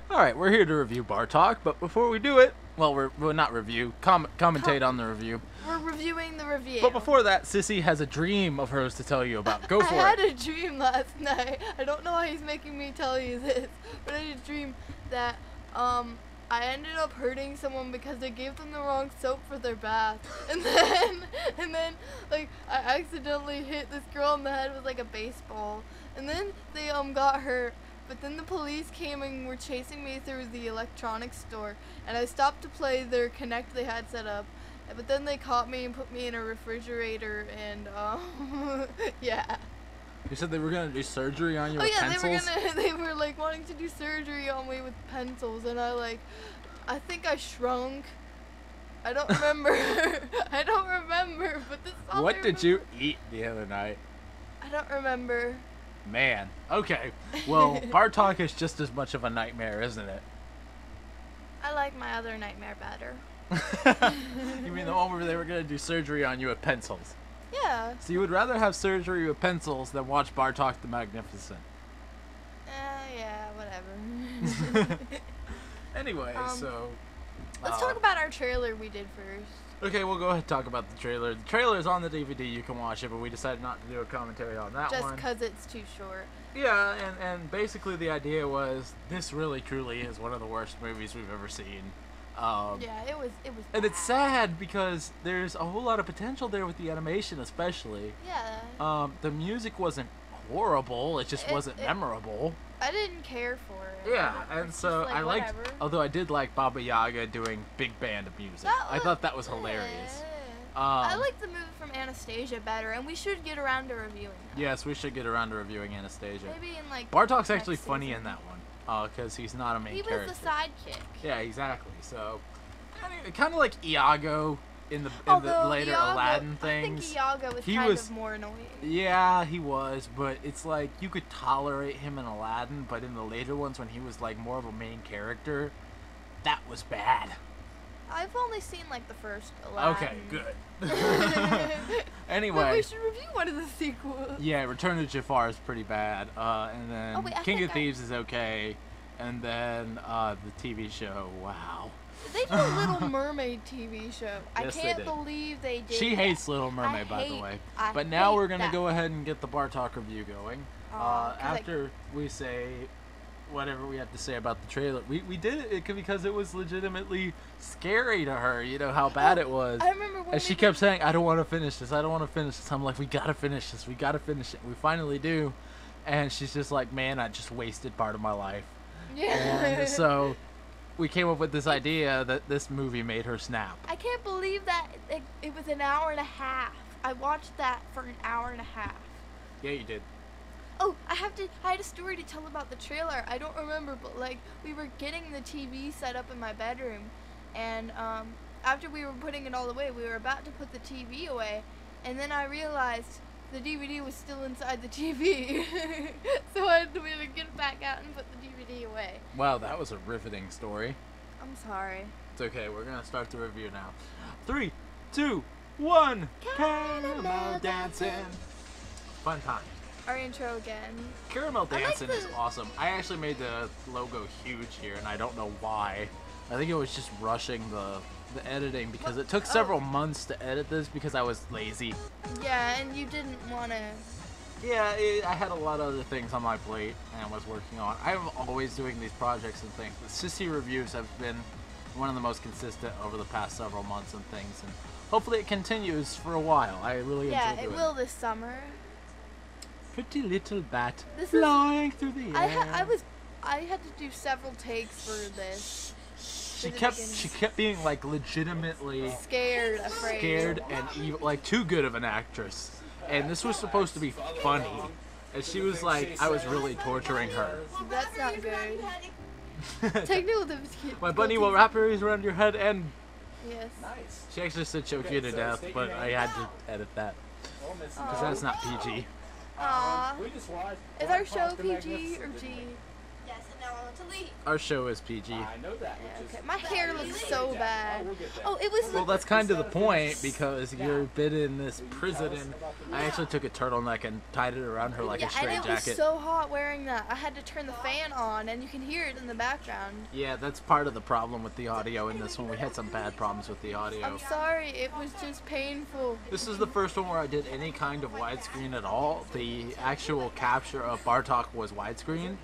Alright, we're here to review Bartok, but before we do it, well, we're not review, commentate on the review. We're reviewing the review. But before that, Sissy has a dream of hers to tell you about. Go for it. I had a dream last night. I don't know why he's making me tell you this, but I had a dream that I ended up hurting someone because they gave them the wrong soap for their bath, and then like I accidentally hit this girl in the head with like a baseball, and then they got hurt. But then the police came and were chasing me through the electronics store, and I stopped to play their Connect they had set up. But then they caught me and put me in a refrigerator, and yeah. You said they were gonna do surgery on you with pencils? They were like wanting to do surgery on me with pencils, and I think I shrunk. I don't remember. I don't remember, but this is all What did you eat the other night? I don't remember. Man. Okay. Well, Bartok is just as much of a nightmare, isn't it? I like my other nightmare better. You mean the one where they were going to do surgery on you with pencils? Yeah. So you would rather have surgery with pencils than watch Bartok the Magnificent? Yeah, whatever. Anyway, so... Let's talk about our trailer we did first. Okay, we'll go ahead and talk about the trailer. The trailer is on the DVD. You can watch it, but we decided not to do a commentary on that one. Just because it's too short. Yeah, and basically the idea was this really truly is one of the worst movies we've ever seen. Yeah, it was And bad. it's sad because there's a whole lot of potential there with the animation, especially. Yeah. The music wasn't horrible. It just wasn't memorable. I didn't care for it. Yeah, and so like, I liked, whatever. although I did like Baba Yaga doing big band of music. I thought that was hilarious. I like the movie from Anastasia better, and we should get around to reviewing that. Yes, we should get around to reviewing Anastasia. Maybe in like. Bartok's actually next funny season. in that one, because he's not a main He character. was the sidekick. Yeah, exactly. So, kind of like Iago in the Although later Iago, Aladdin I think things. Iago was He kind was- of more annoying. Yeah, he was, but it's like you could tolerate him in Aladdin, but in the later ones when he was like more of a main character, that was bad. I've only seen like the first Aladdin. Okay, good. But Anyway, we should review one of the sequels. yeah, Return of Jafar is pretty bad, and then Oh, wait, I King think of Thieves is okay, and then the TV show, wow. They did a Little Mermaid TV show. Yes, they I can't did. believe they did. She that. hates Little Mermaid, by the way. But now we're going to go ahead and get the Bartok review going. 'Cause After we say whatever we have to say about the trailer. We did it because it was legitimately scary to her, you know, how bad it was. I remember when and she kept saying, I don't want to finish this, I don't want to finish this. I'm like, we got to finish this, we got to finish it. We finally do. And she's just like, man, I just wasted part of my life. Yeah. And so we came up with this idea that this movie made her snap. I can't believe that it was an hour and a half. I watched that for an hour and a half. Yeah, you did. Oh, I had a story to tell about the trailer. I don't remember, but like we were getting the TV set up in my bedroom, and after we were putting it all away, we were about to put the TV away, and then I realized the DVD was still inside the TV. So I had to get it back out and put the DVD away. Wow, that was a riveting story. I'm sorry. It's okay, we're gonna start the review now. 3, 2, 1. Caramel dancing. Fun time. Our intro again. Caramel I like dancing is the- awesome. I actually made the logo huge here, and I don't know why. I think it was just rushing the editing because it took several months to edit this because I was lazy. Yeah, and you didn't want to. Yeah, I had a lot of other things on my plate and was working on. I'm always doing these projects and things. The Sissy reviews have been one of the most consistent over the past several months and things, and hopefully it continues for a while. I really Yeah, enjoy it doing will this summer. Pretty little bat This is- flying through the air. I had to do several takes for this. She the kept being like legitimately Scared, afraid. scared and evil, like too good of an actress. And this was supposed to be funny. And she was like, I was really torturing her. That's not good. Technical difficulties. My bunny will wrap her ears around your head, and Yes. she actually said choke you to death, but I had to edit that because that's not PG. Aww. Is our show PG or G? Yes, and Our show is PG. I know that. Yeah, okay. My hair looks so bad. We'll get there. Oh, it was. Well, that's kind of the point, because you're been in this prison, and I actually took a turtleneck and tied it around her like a and straight it jacket. was so hot wearing that. I had to turn the fan on, and you can hear it in the background. Yeah, that's part of the problem with the audio in this one. We had some bad problems with the audio. I'm sorry, it was just painful. This is the first one where I did any kind of widescreen at all. The actual capture of Bartok was widescreen,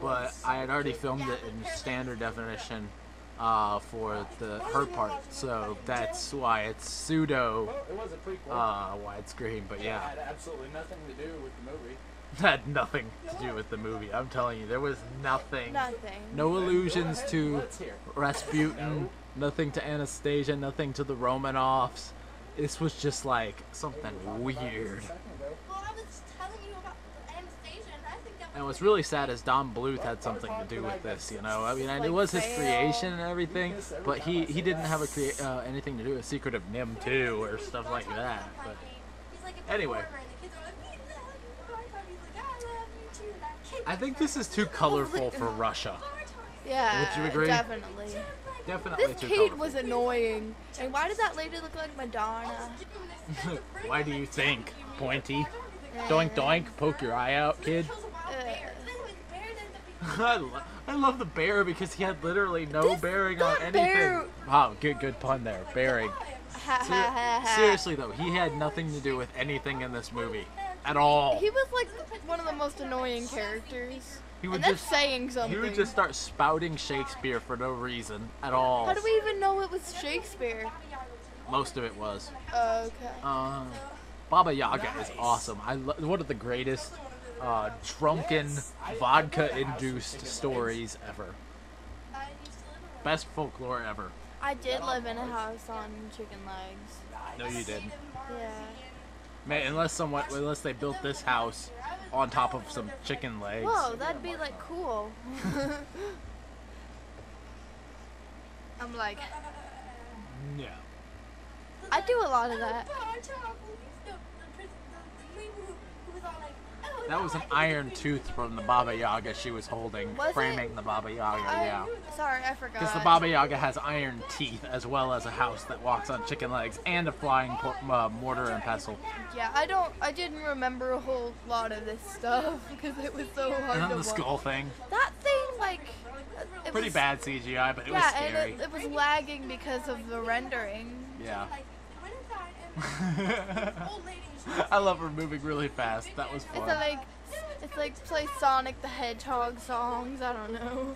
but I had already filmed it in standard definition for her part, so that's why it's pseudo It was a prequel. widescreen. But It yeah, had absolutely nothing to do with the movie. had nothing to do with the movie. I'm telling you, there was nothing. Nothing. No allusions to Let's hear. Rasputin, nothing to Anastasia, nothing to the Romanovs. This was just like something weird. Well, I was telling you about Anastasia, and I think that And what's really sad is Don Bluth had something to do with this, you know. I mean, and it was his creation and everything, but he didn't have anything to do with Secret of Nim 2 or stuff like that. But he's like anyway. and the kids are like, "We love you, Bartok." He's like, "I love you too." That kid I think this is too colorful for Russia. Yeah, Would you agree? Definitely. Definitely This too Kate colorful. was annoying. And why did that lady look like Madonna? Why do you think? Pointy. Doink doink, poke your eye out, kid. I love the bear because he had literally no bearing on that anything. bear- Wow, good pun there. Bearing. Ha ha ha ha. Seriously though, he had nothing to do with anything in this movie at all. He was like one of the most annoying characters. He would And that's just saying something. he would just start spouting Shakespeare for no reason at all. How do we even know it was Shakespeare? Most of it was. Okay. Baba Yaga is awesome. One of the greatest drunken vodka-induced stories ever. Best folklore ever. I did live in a house on chicken legs. No, you didn't. Yeah. Man, unless they built this house on top of some chicken legs. Whoa, that'd be like cool. I'm like, No. I do a lot of that. That was an iron tooth from the Baba Yaga she was holding, Was framing it? the Baba Yaga, yeah. Sorry, I forgot. Because the Baba Yaga has iron teeth, as well as a house that walks on chicken legs, and a flying mortar and pestle. Yeah, I didn't remember a whole lot of this stuff because it was so hard And to then the watch. skull thing. That thing, like, it Pretty was, bad CGI, but it was Yeah, scary. and it was lagging because of the rendering. Yeah. I love her moving really fast. That was fun. It's like play Sonic the Hedgehog songs. I don't know.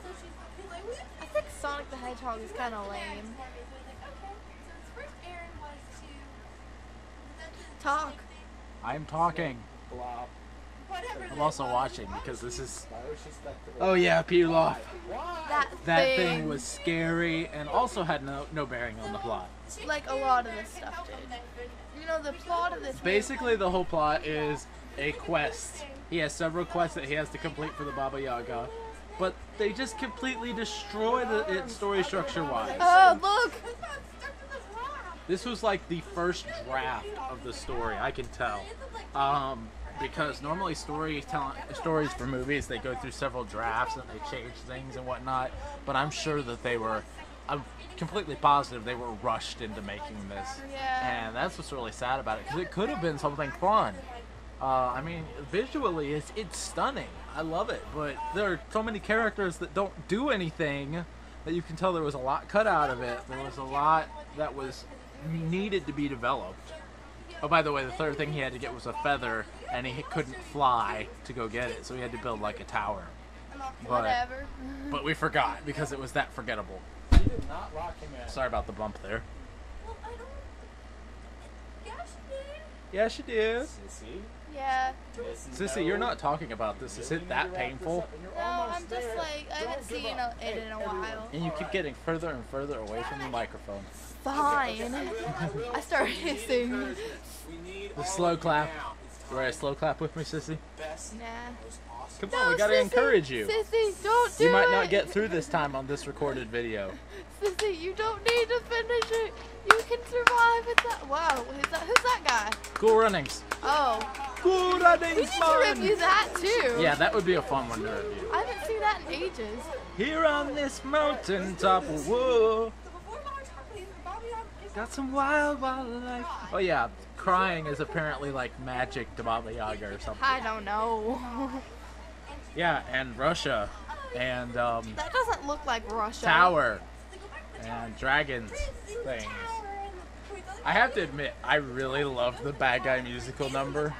I think Sonic the Hedgehog is kind of lame. Talk. I'm talking. Blah. I'm also watching because this is. Why was she stuck to the Oh yeah, Pilaf. Why? That thing was scary and also had no bearing on the plot. Like a lot of this stuff did. You know, the plot of this. Basically, the whole plot is a quest. He has several quests that he has to complete for the Baba Yaga, but they just completely destroy its story structure-wise. Oh, look! This was like the first draft of the story, I can tell. Because normally stories for movies, they go through several drafts and they change things and whatnot, but I'm sure that I'm completely positive they were rushed into making this. Yeah. And that's what's really sad about it, because it could have been something fun. I mean, visually, it's stunning. I love it, but there are so many characters that don't do anything that you can tell there was a lot cut out of it. There was a lot that was needed to be developed. Oh, by the way, the third thing he had to get was a feather, and he couldn't fly to go get it, so he had to build like a tower. Whatever. But we forgot because it was that forgettable. She did not lock him in. Sorry about the bump there. Well, I don't. Yeah, she did. Yeah, she did. Sissy. Yeah. Sissy, you're not talking about this. Is it that painful? No, I'm just like, I haven't seen it in a while. And you keep getting further and further away from the microphone. Fine. I started hissing. The slow clap. You ready to slow clap with me, Sissy? Nah. Come on, we gotta Sissy, encourage you. Sissy, don't do You it. might not get through this time on this recorded video. Sissy, you don't need to finish it. You can survive. It's that. Wow, who's that guy? Cool runnings. Oh. We need to review that too. Yeah, that would be a fun one to review. I haven't seen that in ages. Here on this mountain top, whoa, The before Bartok leaves, the Bobby Dog is got some wild wildlife. Oh yeah, crying is apparently like magic to Baba Yaga or something. I don't know. Yeah, and Russia, and That doesn't look like Russia. Tower, and dragons things. I have to admit, I really loved the bad guy musical number.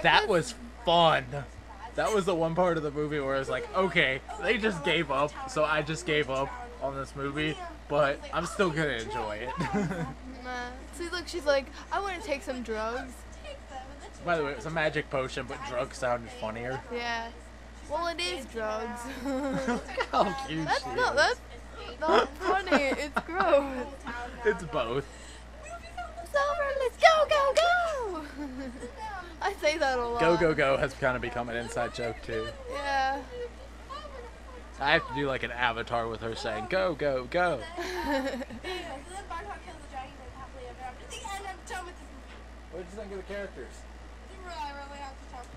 That was fun. That was the one part of the movie where I was like, okay, they just gave up, so I just gave up on this movie, but I'm still gonna enjoy it. Nah. See, look, she's like, I want to take some drugs. By the way, it was a magic potion, but drugs sounded funnier. Yeah. Well, it is drugs. How cute That's she no, is. that's not funny. It's gross. It's both. It's over. Let's go, go, go. I say that a lot. Go, go, go has kind of become an inside joke, too. Yeah. I have to do like an avatar with her saying, go, go, go. What did you think of the characters?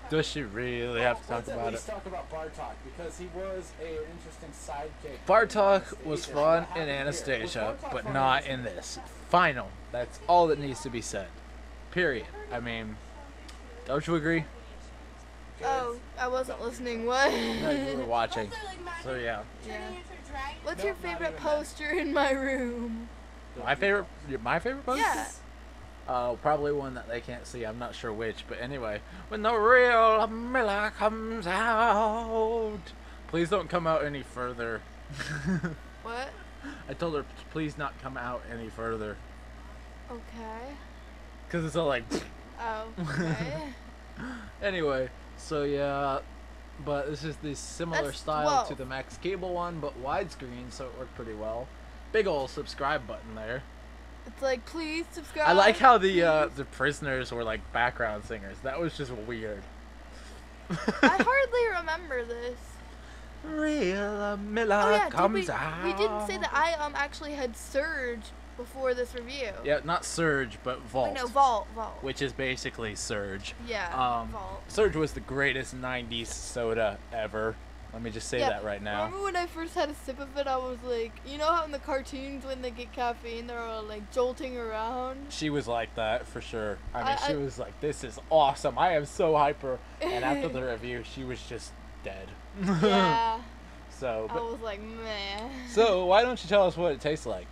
Does she really have to talk Let's at about least it? talk about Bartok because he was an interesting sidekick. Bartok was fun in Anastasia, but not in this. Final. That's all that needs to be said. Period. I mean, don't you agree? Oh, I wasn't listening. What? No, you were watching. So yeah. Yeah. What's your favorite poster in my room? My favorite poster? Yeah. Probably one that they can't see. I'm not sure which, but anyway, when the real Miller comes out, please don't come out any further. What? I told her, please not come out any further, Okay. cause it's all like. Oh. Okay. Anyway, so yeah, but this is the similar That's- style whoa. to the Max Cable one, but widescreen, so it worked pretty well. Big ol' subscribe button there. It's like, please subscribe. I like how the please. prisoners were like background singers. That was just weird. I hardly remember this. Real Miller Oh yeah, comes out. we didn't say that I actually had Surge before this review. Yeah, not Surge, but Vault. Wait, no, Vault. Which is basically Surge. Yeah, Vault. Surge was the greatest 90s soda ever. Let me just say Yeah, that right now. Remember when I first had a sip of it, I was like, you know how in the cartoons when they get caffeine, they're all like jolting around? She was like that for sure. I mean, I- she was like, this is awesome. I am so hyper. And after the review, she was just dead. Yeah. So, I but, was like, meh. so why don't you tell us what it tastes like?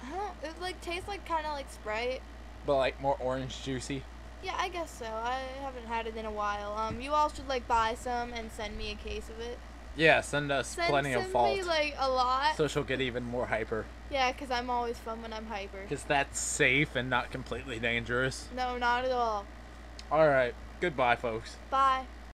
I don't, it like tastes like kind of like Sprite. But like more orange juicy. Yeah, I guess so. I haven't had it in a while. You all should like buy some and send me a case of it. Yeah, send us plenty of send Vault. me like a lot. So she'll get even more hyper. Yeah, because I'm always fun when I'm hyper. Because that's safe and not completely dangerous. No, not at all. Alright, goodbye, folks. Bye.